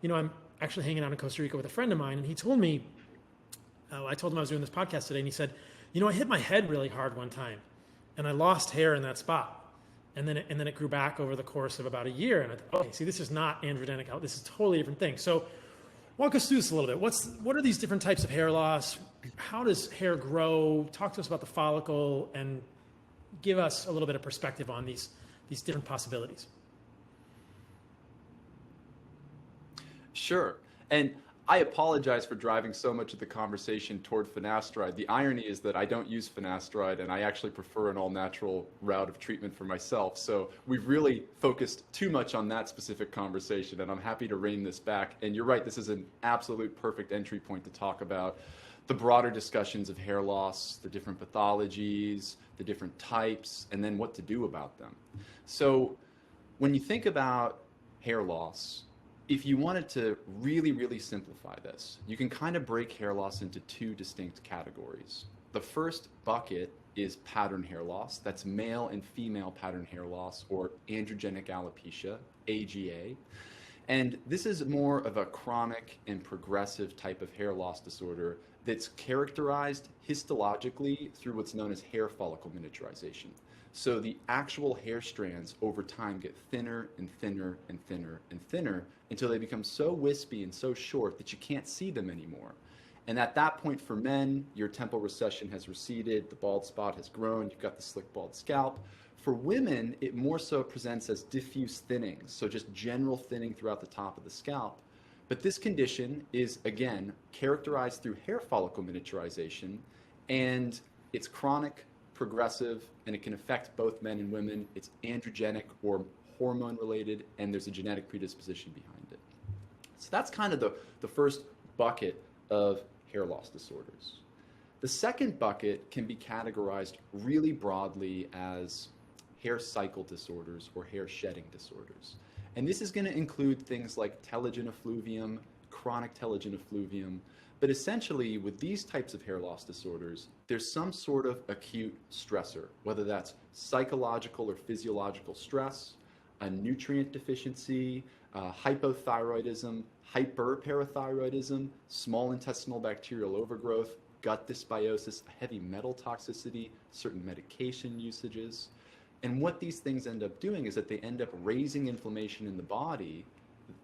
I'm actually hanging out in Costa Rica with a friend of mine, and he told me, I told him I was doing this podcast today, and he said, I hit my head really hard one time, and I lost hair in that spot. And then it grew back over the course of about a year. And I thought, okay, see, this is not androgenic. This is a totally different thing. So walk us through this a little bit. What are these different types of hair loss? How does hair grow? Talk to us about the follicle and give us a little bit of perspective on these different possibilities. Sure. And I apologize for driving so much of the conversation toward finasteride. The irony is that I don't use finasteride, and I actually prefer an all-natural route of treatment for myself. So we've really focused too much on that specific conversation, and I'm happy to rein this back. And you're right, this is an absolute perfect entry point to talk about the broader discussions of hair loss, the different pathologies, the different types, and then what to do about them. So when you think about hair loss, if you wanted to really, really simplify this, you can kind of break hair loss into two distinct categories. The first bucket is pattern hair loss. That's male and female pattern hair loss, or androgenic alopecia, AGA. And this is more of a chronic and progressive type of hair loss disorder that's characterized histologically through what's known as hair follicle miniaturization. So the actual hair strands over time get thinner and thinner and thinner and thinner until they become so wispy and so short that you can't see them anymore. And at that point for men, your temporal recession has receded, the bald spot has grown, you've got the slick bald scalp. For women, it more so presents as diffuse thinning, so just general thinning throughout the top of the scalp. But this condition is, again, characterized through hair follicle miniaturization, and it's chronic, progressive, and it can affect both men and women. It's androgenic or hormone related, and there's a genetic predisposition behind it. So that's kind of the first bucket of hair loss disorders. The second bucket can be categorized really broadly as hair cycle disorders or hair shedding disorders. And this is going to include things like telogen effluvium, chronic telogen effluvium, but essentially with these types of hair loss disorders, there's some sort of acute stressor, whether that's psychological or physiological stress, a nutrient deficiency, hypothyroidism, hyperparathyroidism, small intestinal bacterial overgrowth, gut dysbiosis, heavy metal toxicity, certain medication usages. And what these things end up doing is that they end up raising inflammation in the body,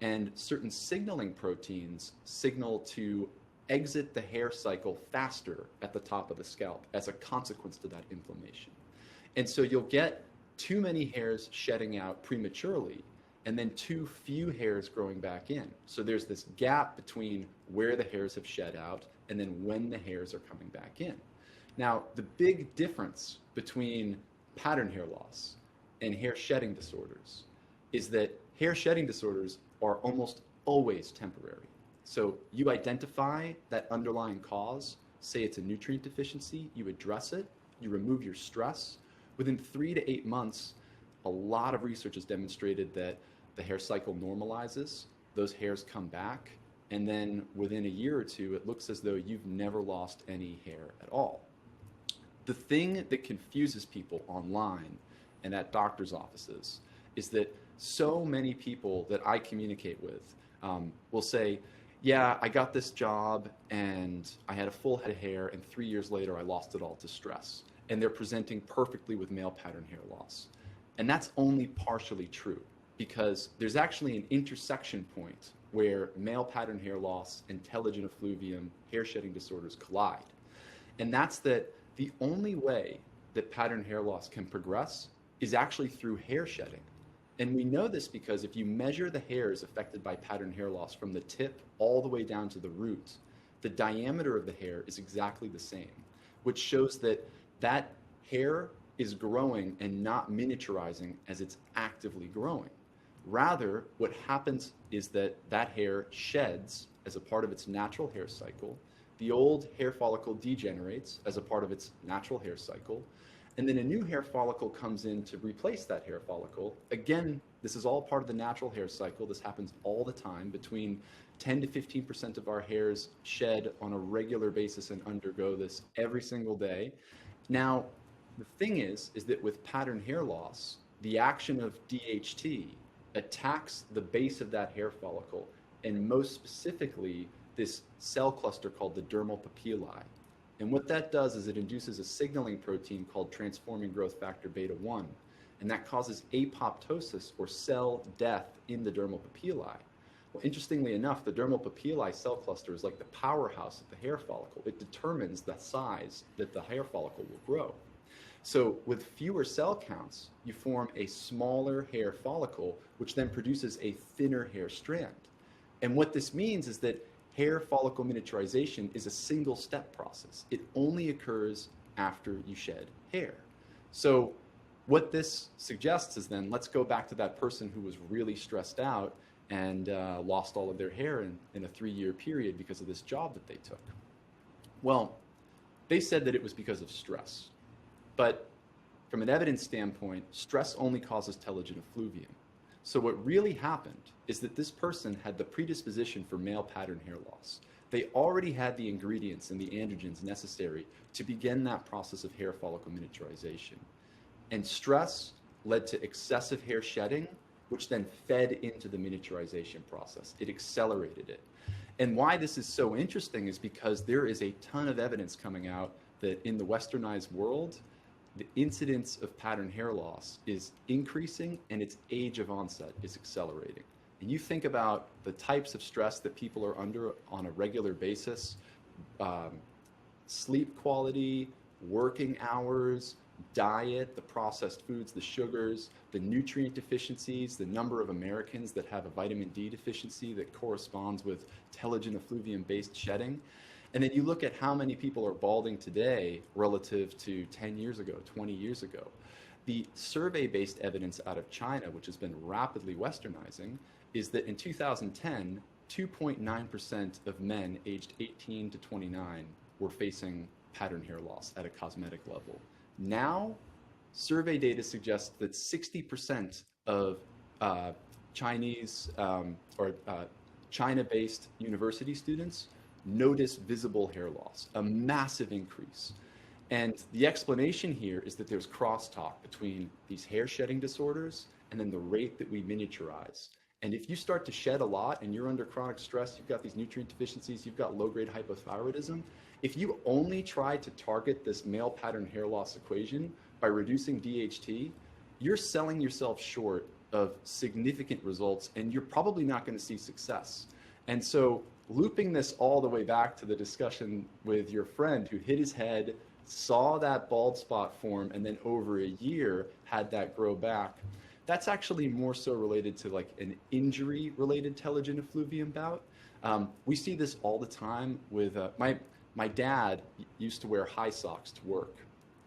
and certain signaling proteins signal to exit the hair cycle faster at the top of the scalp as a consequence to that inflammation. And so you'll get too many hairs shedding out prematurely and then too few hairs growing back in. So there's this gap between where the hairs have shed out and then when the hairs are coming back in. Now, the big difference between pattern hair loss and hair shedding disorders is that hair shedding disorders are almost always temporary. So you identify that underlying cause, say it's a nutrient deficiency, you address it, you remove your stress. Within 3 to 8 months, a lot of research has demonstrated that the hair cycle normalizes, those hairs come back, and then within a year or two, it looks as though you've never lost any hair at all. The thing that confuses people online and at doctor's offices is that so many people that I communicate with will say, yeah, I got this job and I had a full head of hair and 3 years later I lost it all to stress. And they're presenting perfectly with male pattern hair loss. And that's only partially true because there's actually an intersection point where male pattern hair loss and telogen effluvium hair shedding disorders collide. And that's that the only way that pattern hair loss can progress is actually through hair shedding. And we know this because if you measure the hairs affected by pattern hair loss from the tip all the way down to the root, the diameter of the hair is exactly the same, which shows that that hair is growing and not miniaturizing as it's actively growing. Rather, what happens is that that hair sheds as a part of its natural hair cycle. The old hair follicle degenerates as a part of its natural hair cycle, and then a new hair follicle comes in to replace that hair follicle. Again, this is all part of the natural hair cycle. This happens all the time. Between 10 to 15% of our hairs shed on a regular basis and undergo this every single day. Now, the thing is that with pattern hair loss, the action of DHT attacks the base of that hair follicle and most specifically, this cell cluster called the dermal papillae. And what that does is it induces a signaling protein called transforming growth factor beta 1, and that causes apoptosis, or cell death, in the dermal papillae. Well, interestingly enough, the dermal papillae cell cluster is like the powerhouse of the hair follicle. It determines the size that the hair follicle will grow. So with fewer cell counts, you form a smaller hair follicle, which then produces a thinner hair strand. And what this means is that hair follicle miniaturization is a single-step process. It only occurs after you shed hair. So what this suggests is then, let's go back to that person who was really stressed out and lost all of their hair in a 3-year period because of this job that they took. Well, they said that it was because of stress. But from an evidence standpoint, stress only causes telogen effluvium. So what really happened is that this person had the predisposition for male pattern hair loss. They already had the ingredients and the androgens necessary to begin that process of hair follicle miniaturization. And stress led to excessive hair shedding, which then fed into the miniaturization process. It accelerated it. And why this is so interesting is because there is a ton of evidence coming out that in the westernized world, the incidence of pattern hair loss is increasing and its age of onset is accelerating. And you think about the types of stress that people are under on a regular basis, sleep quality, working hours, diet, the processed foods, the sugars, the nutrient deficiencies, the number of Americans that have a vitamin D deficiency that corresponds with telogen effluvium-based shedding. And then you look at how many people are balding today relative to 10 years ago, 20 years ago. The survey-based evidence out of China, which has been rapidly westernizing, is that in 2010, 2.9% of men aged 18 to 29 were facing pattern hair loss at a cosmetic level. Now, survey data suggests that 60% of China-based university students notice visible hair loss, a massive increase. And the explanation here is that there's crosstalk between these hair shedding disorders and then the rate that we miniaturize. And if you start to shed a lot and you're under chronic stress, you've got these nutrient deficiencies, you've got low-grade hypothyroidism, if you only try to target this male pattern hair loss equation by reducing DHT, you're selling yourself short of significant results and you're probably not going to see success. And so looping this all the way back to the discussion with your friend who hit his head, saw that bald spot form, and then over a year had that grow back, that's actually more so related to like an injury-related telogen effluvium bout. We see this all the time with my dad used to wear high socks to work.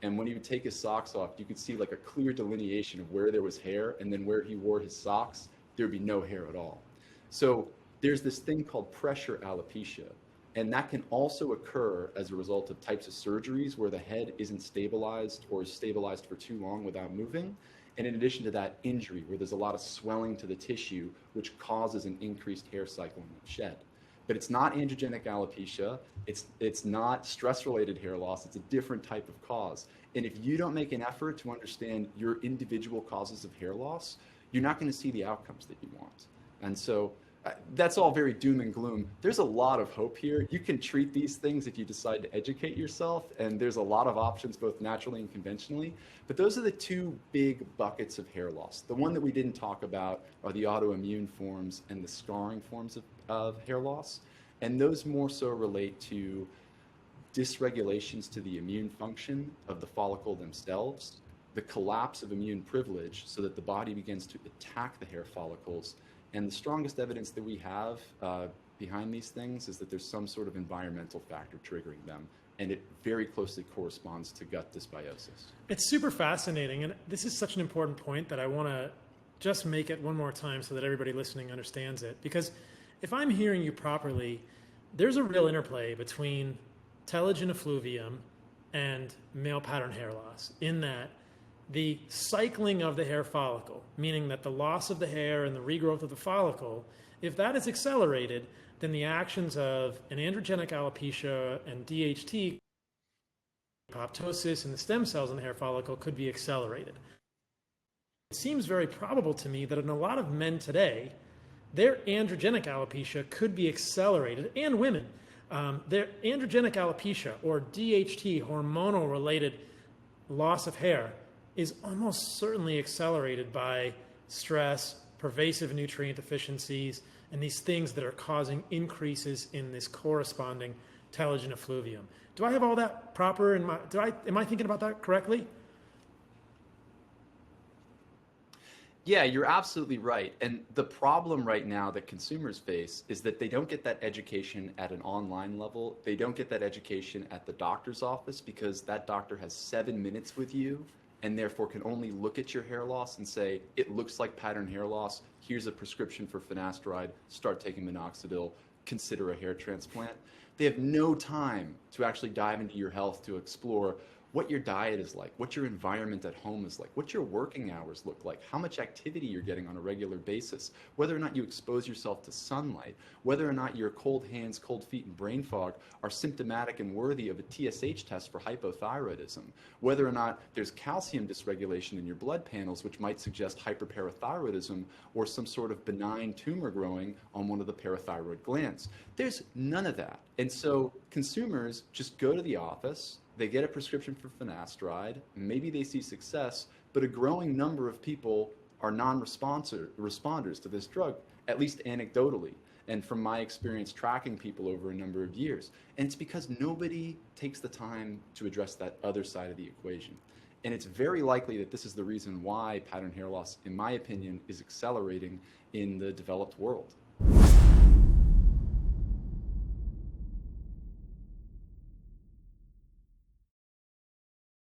And when he would take his socks off, you could see like a clear delineation of where there was hair, and then where he wore his socks, there'd be no hair at all. So there's this thing called pressure alopecia, and that can also occur as a result of types of surgeries where the head isn't stabilized or is stabilized for too long without moving. And in addition to that, injury, where there's a lot of swelling to the tissue, which causes an increased hair cycle and shed. But it's not androgenic alopecia, it's not stress-related hair loss, it's a different type of cause. And if you don't make an effort to understand your individual causes of hair loss, you're not going to see the outcomes that you want. And so that's all very doom and gloom. There's a lot of hope here. You can treat these things if you decide to educate yourself, and there's a lot of options both naturally and conventionally. But those are the two big buckets of hair loss. The one that we didn't talk about are the autoimmune forms and the scarring forms of hair loss. And those more so relate to dysregulations to the immune function of the follicle themselves, the collapse of immune privilege so that the body begins to attack the hair follicles. And the strongest evidence that we have behind these things is that there's some sort of environmental factor triggering them, and it very closely corresponds to gut dysbiosis. It's super fascinating, and this is such an important point that I want to just make it one more time so that everybody listening understands it. Because if I'm hearing you properly, there's a real interplay between telogen effluvium and male pattern hair loss, in that the cycling of the hair follicle, meaning that the loss of the hair and the regrowth of the follicle, if that is accelerated, then the actions of an androgenic alopecia and DHT, apoptosis, and the stem cells in the hair follicle could be accelerated. It seems very probable to me that in a lot of men today, their androgenic alopecia could be accelerated, and women. Their androgenic alopecia, or DHT, hormonal related loss of hair, is almost certainly accelerated by stress, pervasive nutrient deficiencies, and these things that are causing increases in this corresponding telogen effluvium. Do I have all that proper in my, am I thinking about that correctly? Yeah, you're absolutely right. And the problem right now that consumers face is that they don't get that education at an online level. They don't get that education at the doctor's office because that doctor has 7 minutes with you and therefore can only look at your hair loss and say, it looks like pattern hair loss. Here's a prescription for finasteride. Start taking minoxidil. Consider a hair transplant. They have no time to actually dive into your health to explore what your diet is like, what your environment at home is like, what your working hours look like, how much activity you're getting on a regular basis, whether or not you expose yourself to sunlight, whether or not your cold hands, cold feet, and brain fog are symptomatic and worthy of a TSH test for hypothyroidism, whether or not there's calcium dysregulation in your blood panels, which might suggest hyperparathyroidism or some sort of benign tumor growing on one of the parathyroid glands. There's none of that. And so consumers just go to the office, they get a prescription for finasteride, maybe they see success, but a growing number of people are non-responders to this drug, at least anecdotally, and from my experience tracking people over a number of years. And it's because nobody takes the time to address that other side of the equation. And it's very likely that this is the reason why pattern hair loss, in my opinion, is accelerating in the developed world.